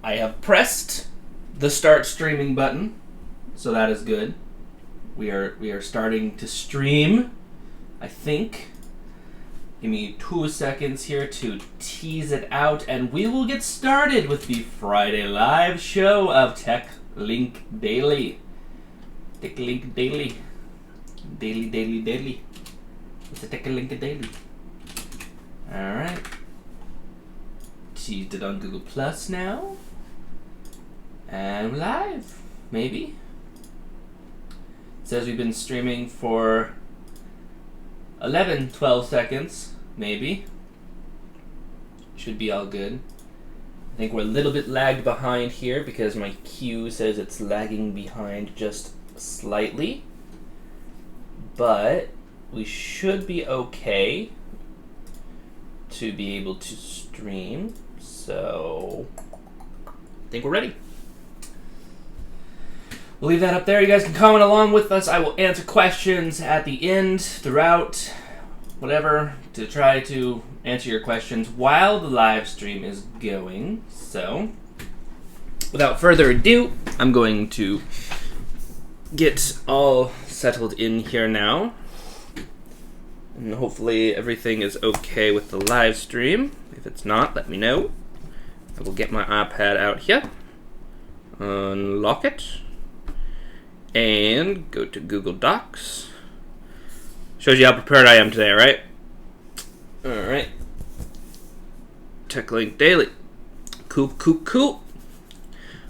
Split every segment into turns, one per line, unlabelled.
I have pressed the start streaming button, so that is good. We are starting to stream, I think. Give me 2 seconds here to tease it out, and we will get started with the Friday live show of Tech Link Daily. Tech Link Daily. Daily. It's a Tech Link Daily. Alright. Teased it on Google Plus now. And live, maybe. It says we've been streaming for 12 seconds, maybe. Should be all good. I think we're a little bit lagged behind here because my queue says it's lagging behind just slightly. But we should be okay to be able to stream. So I think we're ready. We'll leave that up there. You guys can comment along with us. I will answer questions at the end, throughout, whatever, to try to answer your questions while the live stream is going. So, without further ado, I'm going to get all settled in here now. And hopefully everything is okay with the live stream. If it's not, let me know. I will get my iPad out here, unlock it, and go to Google Docs. Shows you how prepared I am today, right? Alright. Tech Link Daily. Cool.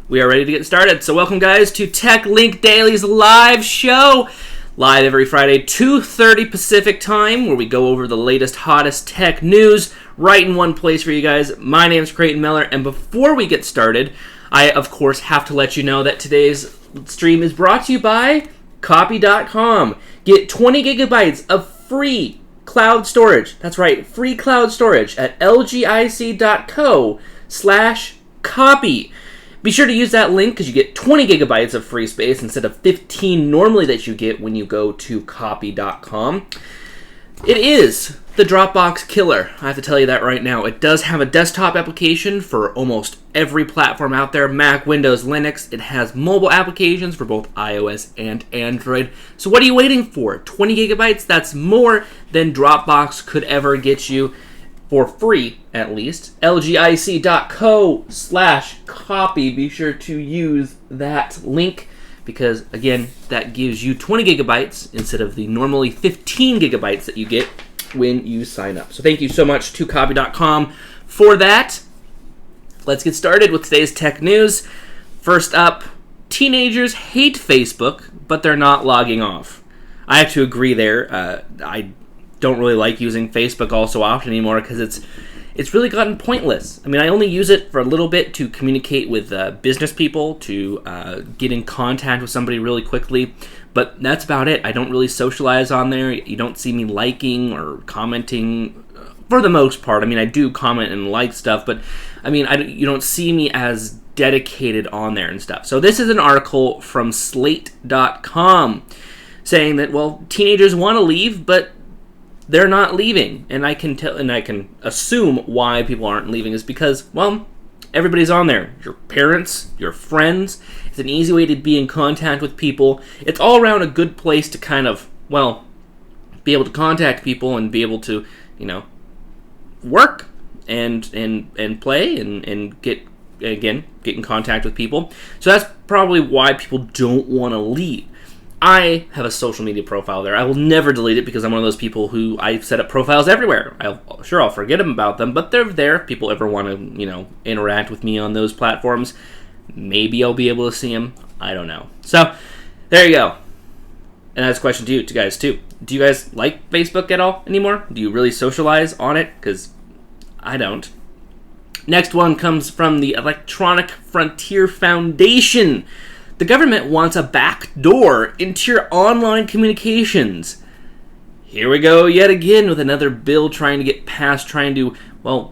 We are ready to get started. So welcome, guys, to Tech Link Daily's live show. Live every Friday, 2:30 Pacific time, where we go over the latest, hottest tech news right in one place for you guys. My name's Creighton Miller, and before we get started, I, of course, have to let you know that today's stream is brought to you by Copy.com. Get 20 gigabytes of free cloud storage. That's right, free cloud storage at lgic.co/copy. Be sure to use that link because you get 20 gigabytes of free space instead of 15 normally that you get when you go to Copy.com. It is the Dropbox killer. I have to tell you that right now. It does have a desktop application for almost every platform out there. Mac, Windows, Linux. It has mobile applications for both iOS and Android. So what are you waiting for? 20 gigabytes? That's more than Dropbox could ever get you. For free, at least. lgic.co/copy. Be sure to use that link because, again, that gives you 20 gigabytes instead of the normally 15 gigabytes that you get when you sign up. So thank you so much to Copy.com for that. Let's get started with today's tech news. First up, teenagers hate Facebook, but they're not logging off. I have to agree there. I don't really like using Facebook all so often anymore because it's really gotten pointless. I mean, I only use it for a little bit to communicate with business people, to get in contact with somebody really quickly, but that's about it. I don't really socialize on there. You don't see me liking or commenting for the most part. I mean, I do comment and like stuff, but I mean, you don't see me as dedicated on there and stuff. So this is an article from Slate.com saying that, well, teenagers want to leave, but they're not leaving, and I can assume why people aren't leaving is because, well, everybody's on there. Your parents, your friends. It's an easy way to be in contact with people. It's all around a good place to kind of, well, be able to contact people and be able to, work and play and get in contact with people. So that's probably why people don't want to leave. I have a social media profile there. I will never delete it because I'm one of those people who I set up profiles everywhere. I'll forget about them, but they're there. If people ever want to, interact with me on those platforms, maybe I'll be able to see them. I don't know. So, there you go. And that's a question to you guys, too. Do you guys like Facebook at all anymore? Do you really socialize on it? Because I don't. Next one comes from the Electronic Frontier Foundation. The government wants a back door into your online communications. Here we go yet again with another bill trying to get passed, trying to,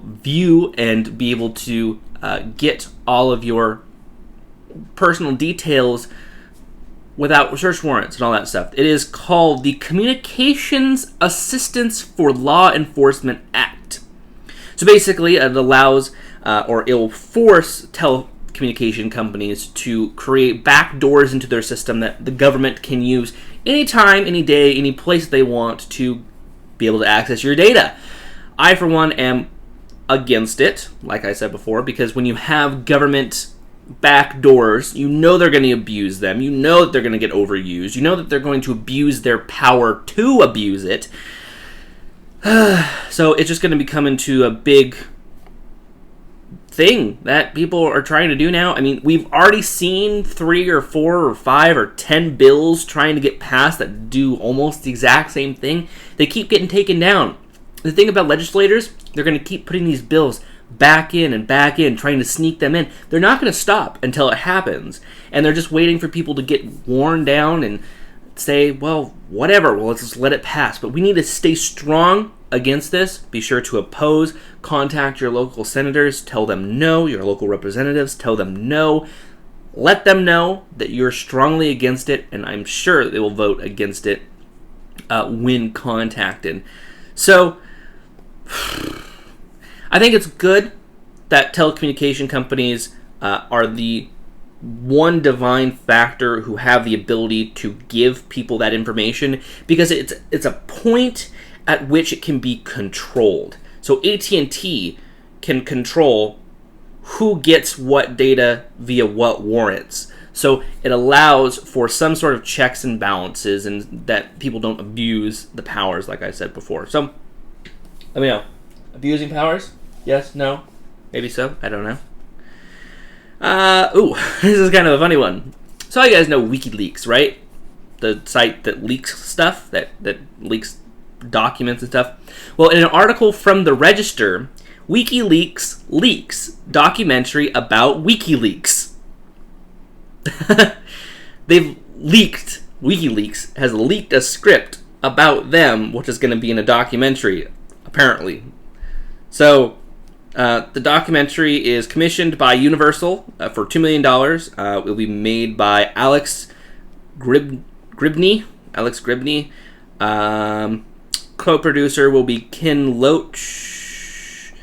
view and be able to get all of your personal details without search warrants and all that stuff. It is called the Communications Assistance for Law Enforcement Act. So basically, it allows, or it will force communication companies to create backdoors into their system that the government can use anytime, any day, any place they want to be able to access your data. I, for one, am against it, like I said before, because when you have government backdoors, you know they're going to abuse them. You know that they're going to get overused. You know that they're going to abuse their power to abuse it. So it's just going to become into a big thing that people are trying to do now. I mean, we've already seen 3 or 4 or 5 or 10 bills trying to get passed that do almost the exact same thing. They keep getting taken down. The thing about legislators, they're going to keep putting these bills back in, trying to sneak them in. They're not going to stop until it happens. And they're just waiting for people to get worn down and say, well, whatever, well, let's just let it pass. But we need to stay strong against this. Be sure to oppose. Contact your local senators. Tell them no. Your local representatives. Tell them no. Let them know that you're strongly against it, and I'm sure they will vote against it when contacted. So, I think it's good that telecommunication companies are the one divine factor who have the ability to give people that information, because it's a point at which it can be controlled. So AT&T can control who gets what data via what warrants. So it allows for some sort of checks and balances, and that people don't abuse the powers, like I said before. So let me know. Abusing powers? Yes? No? Maybe so? I don't know. This is kind of a funny one. So you guys know WikiLeaks, right? The site that leaks stuff, that leaks documents and stuff. Well, in an article from the Register, WikiLeaks leaks documentary about WikiLeaks. WikiLeaks has leaked a script about them, which is going to be in a documentary, apparently. So, the documentary is commissioned by Universal for $2 million. It will be made by Alex Gribney. Co-producer will be Ken Loach,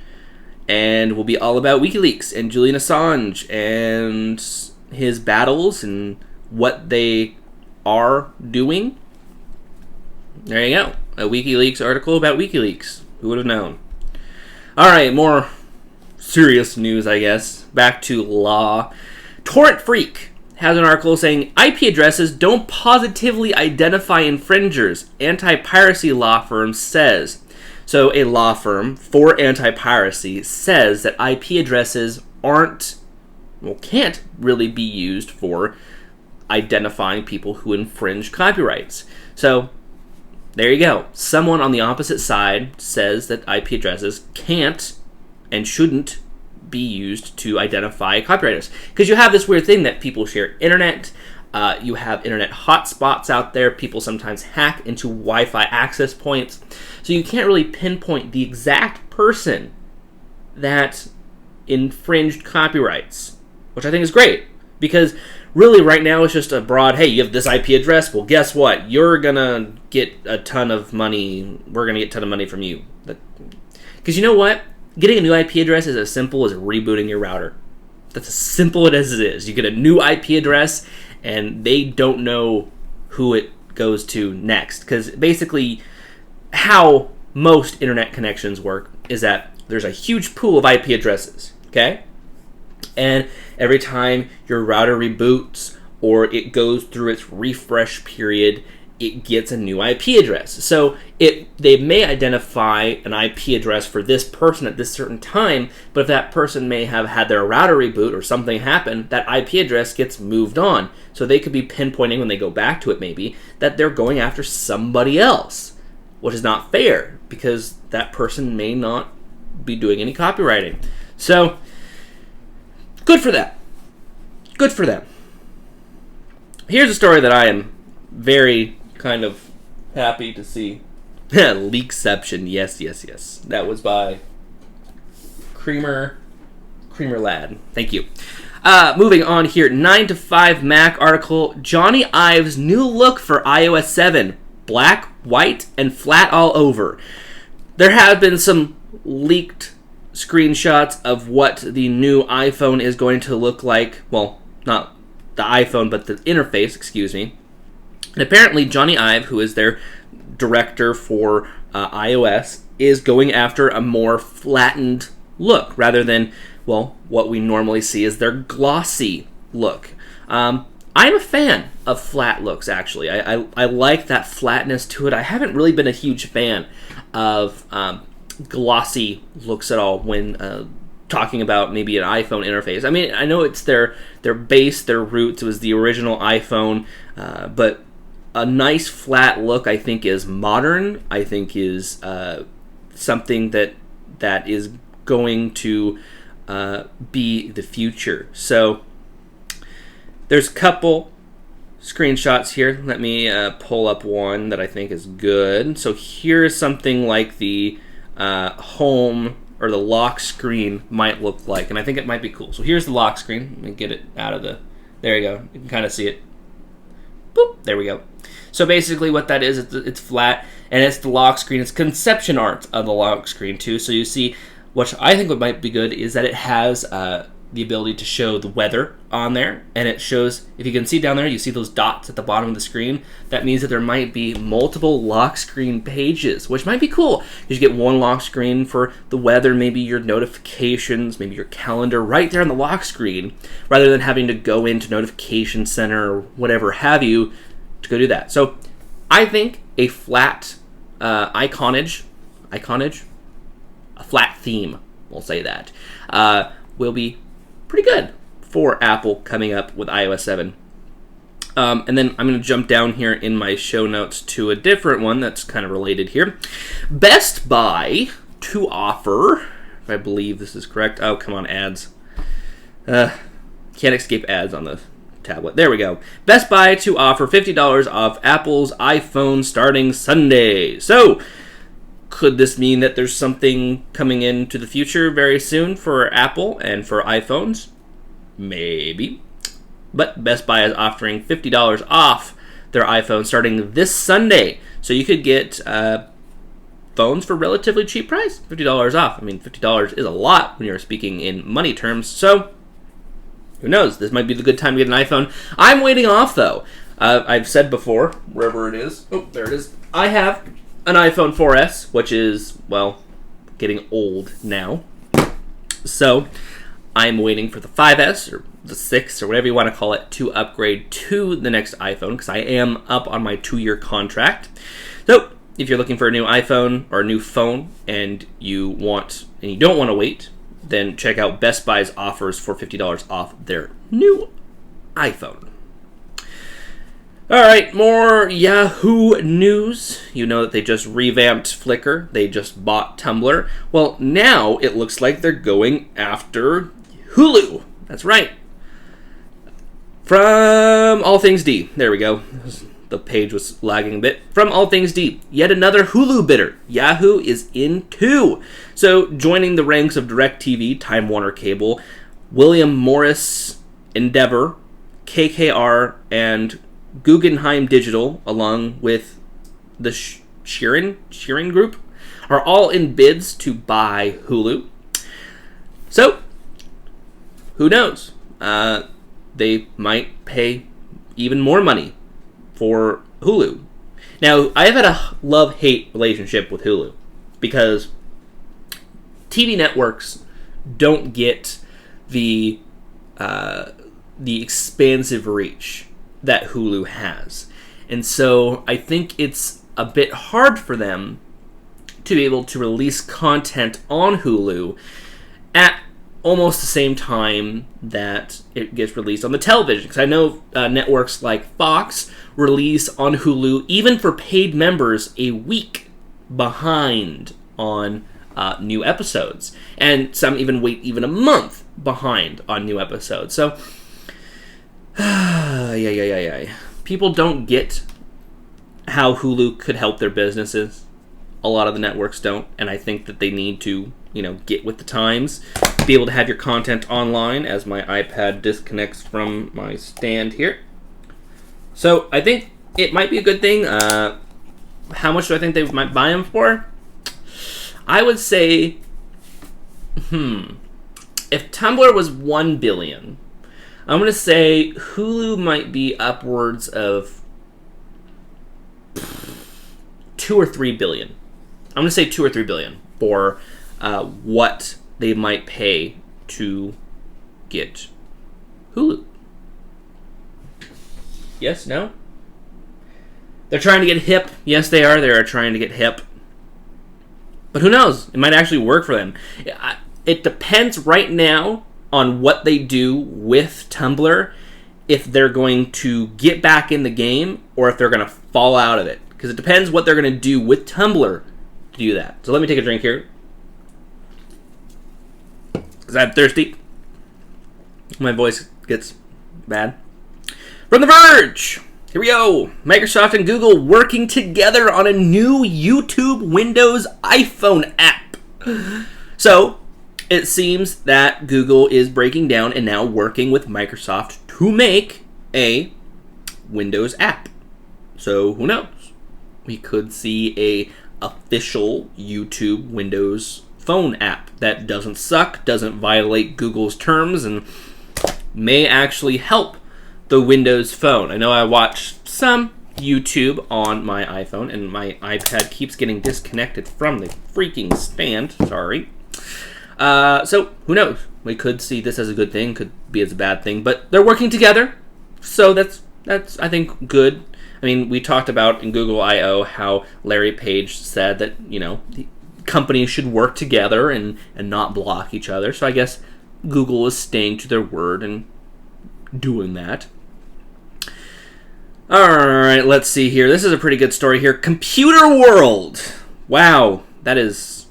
and will be all about WikiLeaks and Julian Assange and his battles and what they are doing. There you go. A WikiLeaks article about WikiLeaks. Who would have known? Alright, more serious news, I guess. Back to law. Torrent Freak has an article saying IP addresses don't positively identify infringers. Anti-piracy law firm says. So a law firm for anti-piracy says that IP addresses can't really be used for identifying people who infringe copyrights. So there you go. Someone on the opposite side says that IP addresses can't and shouldn't be used to identify copywriters. Because you have this weird thing that people share internet. You have internet hotspots out there. People sometimes hack into Wi-Fi access points. So you can't really pinpoint the exact person that infringed copyrights, which I think is great. Because really right now it's just a broad, hey, you have this IP address, well, guess what? You're going to get a ton of money. We're going to get a ton of money from you. Because you know what? Getting a new IP address is as simple as rebooting your router. That's as simple as it is. You get a new IP address, and they don't know who it goes to next. Because basically, how most internet connections work is that there's a huge pool of IP addresses, okay? And every time your router reboots or it goes through its refresh period, it gets a new IP address. So they may identify an IP address for this person at this certain time, but if that person may have had their router reboot or something happen, that IP address gets moved on. So they could be pinpointing when they go back to it maybe that they're going after somebody else, which is not fair because that person may not be doing any copywriting. So good for that. Good for them. Here's a story that I am very kind of happy to see. Leakception, yes. That was by Creamer Lad. Thank you. Moving on here, 9 to 5 Mac article. Johnny Ive's new look for iOS 7. Black, white, and flat all over. There have been some leaked screenshots of what the new iPhone is going to look like. Well, not the iPhone, but the interface, excuse me. And apparently Johnny Ive, who is their director for iOS, is going after a more flattened look rather than, well, what we normally see as their glossy look. I'm a fan of flat looks, actually. I like that flatness to it. I haven't really been a huge fan of glossy looks at all when talking about maybe an iPhone interface. I mean, I know it's their base, their roots. It was the original iPhone, but a nice flat look, I think, is modern. I think is something that is going to be the future. So there's a couple screenshots here. Let me pull up one that I think is good. So here's something like the home or the lock screen might look like, and I think it might be cool. So here's the lock screen. Let me get it out of the... There you go. You can kind of see it. Boop. There we go. So basically what that is, it's flat, and it's the lock screen. It's conception art of the lock screen, too. So you see, what I think what might be good is that it has the ability to show the weather on there, and it shows, if you can see down there, you see those dots at the bottom of the screen. That means that there might be multiple lock screen pages, which might be cool. You get one lock screen for the weather, maybe your notifications, maybe your calendar, right there on the lock screen, rather than having to go into Notification Center or whatever have you to go do that. So I think a flat iconage, a flat theme, we'll say that, will be pretty good for Apple coming up with iOS 7. And then I'm going to jump down here in my show notes to a different one that's kind of related here. Best Buy to offer, if I believe this is correct. Oh, come on, ads. Can't escape ads on the tablet. There we go. Best Buy to offer $50 off Apple's iPhone starting Sunday. So, could this mean that there's something coming into the future very soon for Apple and for iPhones? Maybe. But Best Buy is offering $50 off their iPhone starting this Sunday. So you could get phones for relatively cheap price. $50 off. I mean, $50 is a lot when you're speaking in money terms. So, who knows? This might be the good time to get an iPhone. I'm waiting off, though. I've said before, wherever it is. Oh, there it is. I have an iPhone 4S, which is, well, getting old now. So I'm waiting for the 5S or the 6 or whatever you want to call it to upgrade to the next iPhone, because I am up on my 2-year contract. So if you're looking for a new iPhone or a new phone and you don't want to wait, then check out Best Buy's offers for $50 off their new iPhone. All right, more Yahoo news. You know that they just revamped Flickr. They just bought Tumblr. Well, now it looks like they're going after Hulu. That's right. From All Things D. There we go. The page was lagging a bit. From All Things D, yet another Hulu bidder. Yahoo is in too. So, joining the ranks of DirecTV, Time Warner Cable, William Morris Endeavor, KKR, and Guggenheim Digital, along with the Sheeran Group, are all in bids to buy Hulu. So, who knows? They might pay even more money for Hulu. Now, I've had a love-hate relationship with Hulu because TV networks don't get the expansive reach that Hulu has. And so I think it's a bit hard for them to be able to release content on Hulu at almost the same time that it gets released on the television. Because I know networks like Fox release on Hulu, even for paid members, a week behind on new episodes. And some even wait even a month behind on new episodes. So, people don't get how Hulu could help their businesses. A lot of the networks don't, and I think that they need to, get with the times, be able to have your content online as my iPad disconnects from my stand here. So I think it might be a good thing. How much do I think they might buy them for? I would say If Tumblr was 1 billion, I'm going to say Hulu might be upwards of 2 or 3 billion. I'm going to say 2 or 3 billion for what they might pay to get Hulu. Yes? No? They're trying to get hip. Yes, they are. They are trying to get hip. But who knows? It might actually work for them. It depends right now on what they do with Tumblr, if they're going to get back in the game or if they're going to fall out of it. Because it depends what they're going to do with Tumblr to do that. So let me take a drink here. Because I'm thirsty. My voice gets bad. From The Verge! Here we go. Microsoft and Google working together on a new YouTube Windows iPhone app. So, it seems that Google is breaking down and now working with Microsoft to make a Windows app. So, who knows? We could see a official YouTube Windows phone app that doesn't suck, doesn't violate Google's terms, and may actually help the Windows Phone. I know I watch some YouTube on my iPhone, and my iPad keeps getting disconnected from the freaking stand. Sorry. So, who knows? We could see this as a good thing, could be as a bad thing, but they're working together, so that's I think, good. I mean, we talked about in Google I.O. how Larry Page said that, the companies should work together and not block each other, so I guess Google is staying to their word and doing that. Alright, let's see here. This is a pretty good story here. Computer World. Wow, that is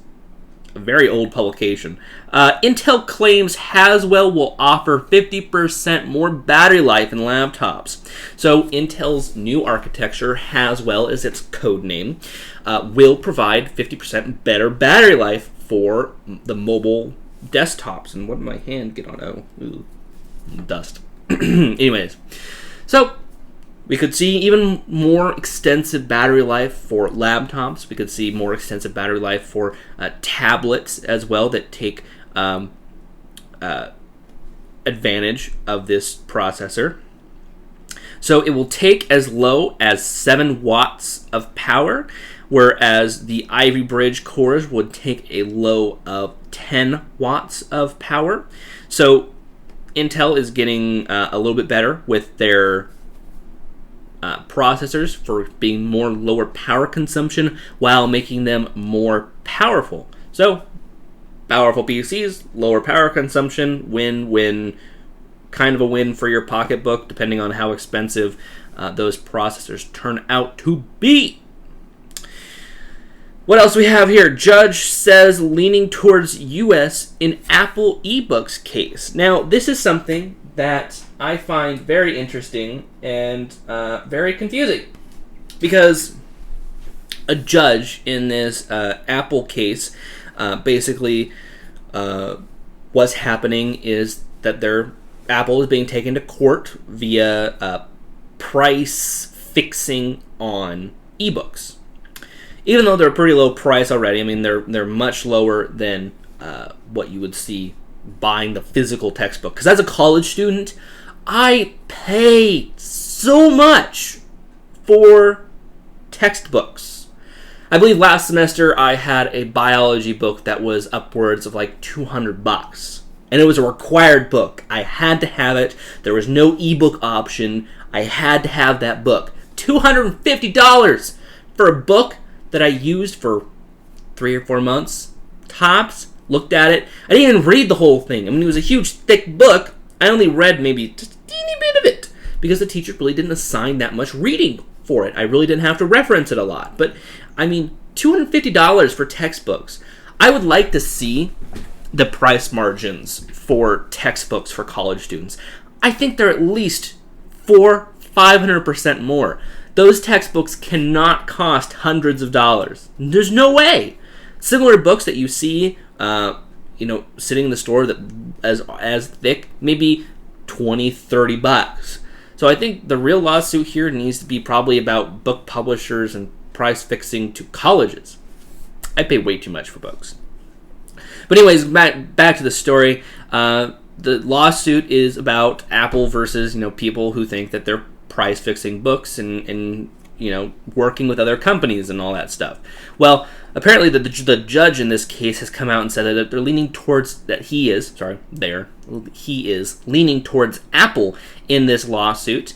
a very old publication. Intel claims Haswell will offer 50% more battery life in laptops. So Intel's new architecture, Haswell is its code name, will provide 50% better battery life for the mobile desktops. And what did my hand get on? Oh, ooh, dust. Anyways, so we could see even more extensive battery life for laptops. We could see more extensive battery life for tablets as well that take advantage of this processor. So it will take as low as 7 watts of power, whereas the Ivy Bridge cores would take a low of 10 watts of power. So Intel is getting a little bit better with their processors for being more lower power consumption while making them more powerful. So, powerful PCs, lower power consumption, win-win, kind of a win for your pocketbook, depending on how expensive those processors turn out to be. What else we have here? Judge says leaning towards U.S. in Apple ebooks case. Now, this is something that I find very interesting and very confusing, because a judge in this Apple case basically what's happening is that Apple is being taken to court via price fixing on ebooks. Even though they're a pretty low price already, I mean they're much lower than what you would see buying the physical textbook. Because as a college student, I pay so much for textbooks. I believe last semester I had a biology book that was upwards of like $200. And it was a required book. I had to have it. There was no ebook option. I had to have that book. $250 for a book that I used for 3 or 4 months. Tops. Looked at it. I didn't even read the whole thing. I mean, it was a huge, thick book. I only read maybe just a teeny bit of it because the teacher really didn't assign that much reading for it. I really didn't have to reference it a lot. But, I mean, $250 for textbooks. I would like to see the price margins for textbooks for college students. I think they're at least 500% more. Those textbooks cannot cost hundreds of dollars. There's no way. Similar books that you see, sitting in the store that as thick, maybe $20-$30. So I think the real lawsuit here needs to be probably about book publishers and price fixing to colleges. I pay way too much for books. But anyways, back to the story. The lawsuit is about Apple versus, people who think that they're price fixing books and working with other companies and all that stuff. Well, apparently the judge in this case has come out and said that they're leaning towards he is leaning towards Apple in this lawsuit,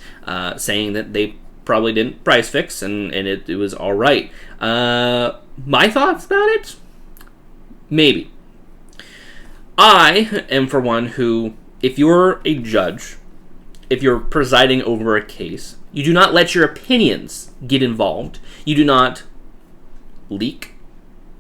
saying that they probably didn't price fix and it was all right. My thoughts about it? Maybe. I am for one who, if you're a judge, if you're presiding over a case, you do not let your opinions get involved. You do not leak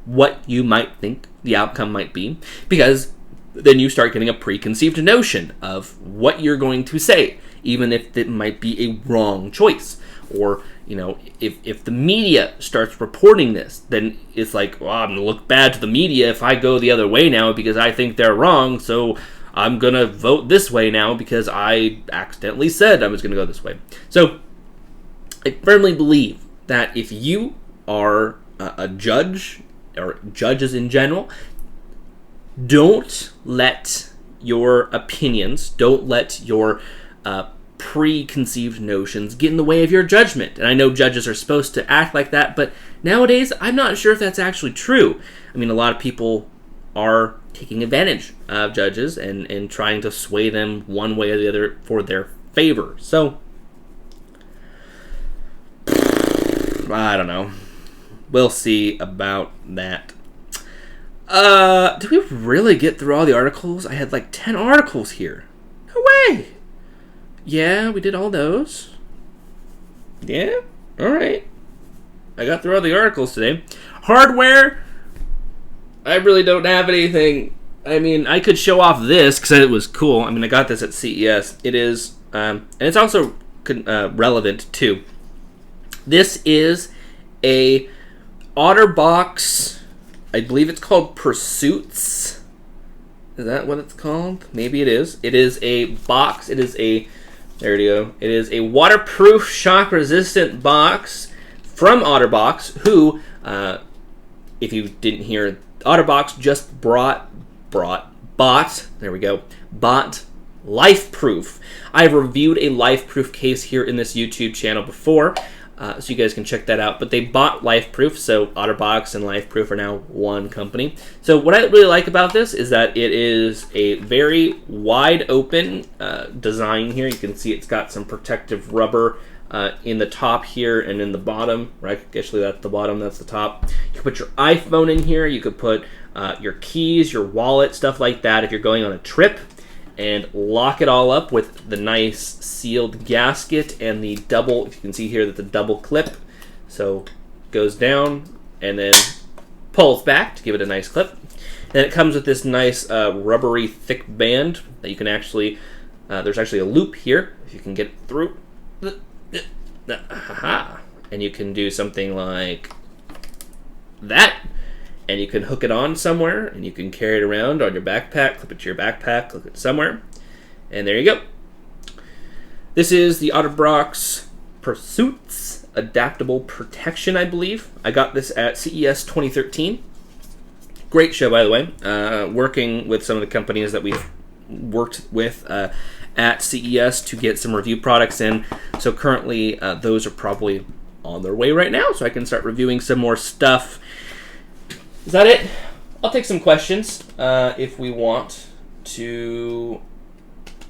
what you might think the outcome might be, because then you start getting a preconceived notion of what you're going to say, even if it might be a wrong choice. Or, if the media starts reporting this, then it's like, well, I'm going to look bad to the media if I go the other way now because I think they're wrong, so I'm going to vote this way now because I accidentally said I was going to go this way. So I firmly believe that if you are a judge, or judges in general, don't let your opinions, don't let your preconceived notions get in the way of your judgment. And I know judges are supposed to act like that, but nowadays I'm not sure if that's actually true. I mean, a lot of people are taking advantage of judges and trying to sway them one way or the other for their favor. So, I don't know. We'll see about that. Did we really get through all the articles? I had like 10 articles here. No way! Yeah, we did all those. Yeah? Alright. I got through all the articles today. Hardware, I really don't have anything. I mean, I could show off this because it was cool. I mean, I got this at CES. It is, and it's also relevant too. This is a OtterBox, I believe it's called Pursuits. Is that what it's called? Maybe it is. It is a box. It is a, there you go. It is a waterproof, shock-resistant box from OtterBox, who, if you didn't hear, OtterBox just bought LifeProof. I've reviewed a LifeProof case here in this YouTube channel before, so you guys can check that out. But they bought LifeProof, so OtterBox and LifeProof are now one company. So what I really like about this is that it is a very wide open design here. You can see it's got some protective rubber in the top here and in the bottom, right? Actually, that's the bottom, that's the top. You can put your iPhone in here. You could put your keys, your wallet, stuff like that if you're going on a trip, and lock it all up with the nice sealed gasket and the double, if you can see here that the double clip, so goes down and then pulls back to give it a nice clip. And it comes with this nice rubbery thick band that you can actually, there's actually a loop here if you can get through. And you can do something like that, and you can hook it on somewhere, and you can carry it around on your backpack, clip it to your backpack, clip it somewhere, and there you go. This is the OtterBox Pursuits Adaptable Protection, I believe. I got this at CES 2013. Great show, by the way. Working with some of the companies that we've worked with at CES to get some review products in. So currently, those are probably on their way right now, so I can start reviewing some more stuff. Is that it? I'll take some questions if we want to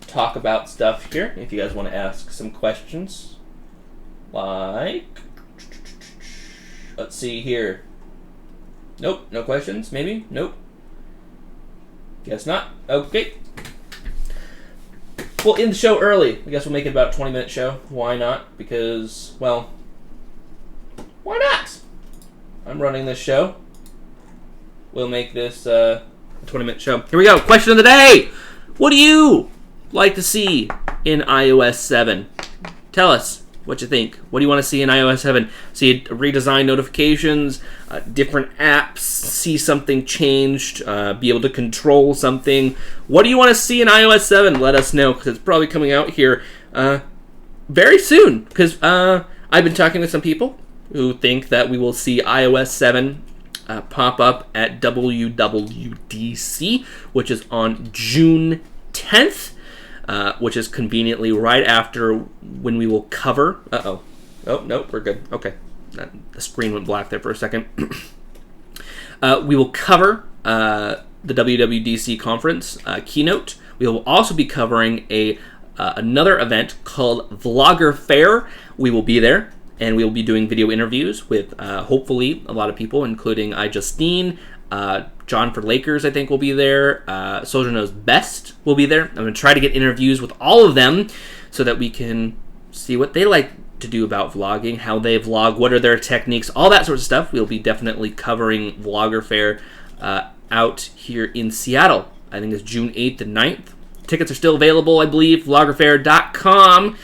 talk about stuff here. If you guys want to ask some questions. Like, let's see here. Nope, no questions, maybe? Nope. Guess not. Okay. We'll end the show early. I guess we'll make it about a 20-minute show. Why not? Because, well, why not? I'm running this show. We'll make this a 20-minute show. Here we go. Question of the day. What do you like to see in iOS 7? Tell us what you think. What do you want to see in iOS 7? See redesigned notifications, different apps, see something changed, be able to control something. What do you want to see in iOS 7? Let us know, because it's probably coming out here very soon. Because I've been talking to some people who think that we will see iOS 7 pop up at WWDC, which is on June 10th, which is conveniently right after when we will cover... Oh, no, we're good. Okay. The screen went black there for a second. We will cover the WWDC conference keynote. We will also be covering another event called Vlogger Fair. We will be there, and we will be doing video interviews with hopefully a lot of people, including Justine, John for Lakers, I think, will be there. Soldier Knows Best will be there. I'm going to try to get interviews with all of them so that we can see what they like to do about vlogging, how they vlog, what are their techniques, all that sort of stuff. We'll be definitely covering Vlogger Fair out here in Seattle. I think it's June 8th and 9th. Tickets are still available, I believe. Vloggerfair.com.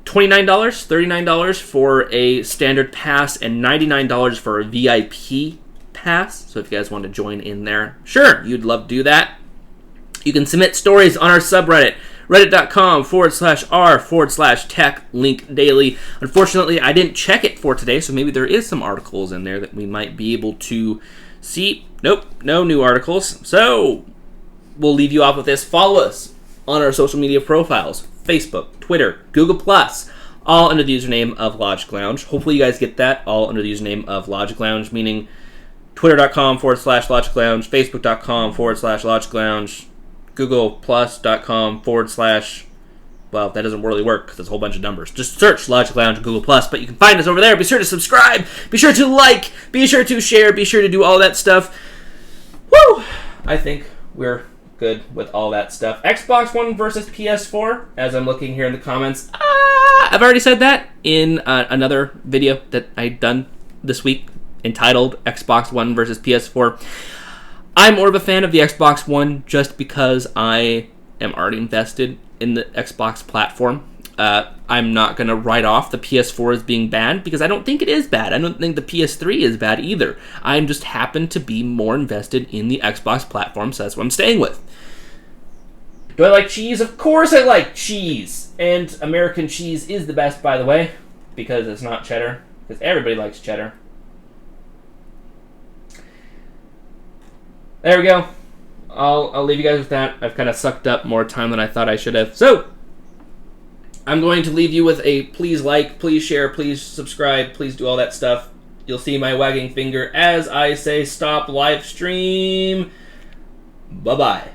$29, $39 for a standard pass, and $99 for a VIP pass. So if you guys want to join in there, sure, you'd love to do that. You can submit stories on our subreddit, reddit.com/r/tech link daily. Unfortunately, I didn't check it for today, so maybe there is some articles in there that we might be able to see. Nope, no new articles. So we'll leave you off with this. Follow us on our social media profiles: Facebook, Twitter, Google+, all under the username of LogicLounge. Hopefully you guys get that, all under the username of LogicLounge, meaning twitter.com/LogicLounge, facebook.com/LogicLounge, googleplus.com/ well, that doesn't really work because there's a whole bunch of numbers. Just search Logic Lounge and Google+, but you can find us over there. Be sure to subscribe, be sure to like, be sure to share, be sure to do all that stuff. Woo! I think we're good with all that stuff. Xbox One versus PS4, as I'm looking here in the comments. I've already said that in another video that I'd done this week entitled Xbox One versus PS4. I'm more of a fan of the Xbox One just because I am already invested in the Xbox platform. I'm not going to write off the PS4 as being bad because I don't think it is bad. I don't think the PS3 is bad either. I just happen to be more invested in the Xbox platform, so that's what I'm staying with. Do I like cheese? Of course I like cheese. And American cheese is the best, by the way, because it's not cheddar. Because everybody likes cheddar. There we go. I'll leave you guys with that. I've kind of sucked up more time than I thought I should have. So, I'm going to leave you with a please like, please share, please subscribe, please do all that stuff. You'll see my wagging finger as I say stop live stream. Bye-bye.